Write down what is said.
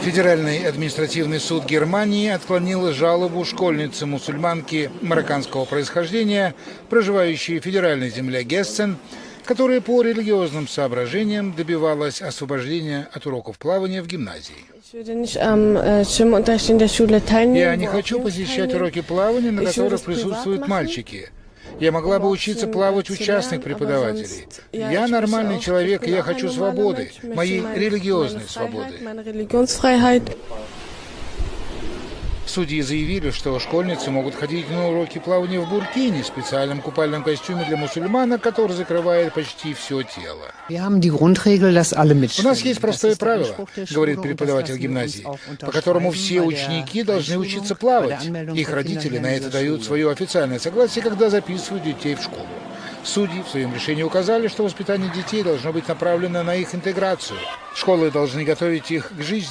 Федеральный административный суд Германии отклонил жалобу школьницы-мусульманки марокканского происхождения, проживающей в федеральной земле Гессен, которая по религиозным соображениям добивалась освобождения от уроков плавания в гимназии. Я не хочу посещать уроки плавания, на которых присутствуют мальчики. Я могла бы учиться плавать у частных преподавателей. Я нормальный человек, и я хочу свободы, моей религиозной свободы. Судьи заявили, что школьницы могут ходить на уроки плавания в буркине, специальном купальном костюме для мусульманок, который закрывает почти все тело. У нас есть простое правило, говорит преподаватель гимназии, по которому все ученики должны учиться плавать. Их родители на это дают свое официальное согласие, когда записывают детей в школу. Судьи в своем решении указали, что воспитание детей должно быть направлено на их интеграцию. Школы должны готовить их к жизни.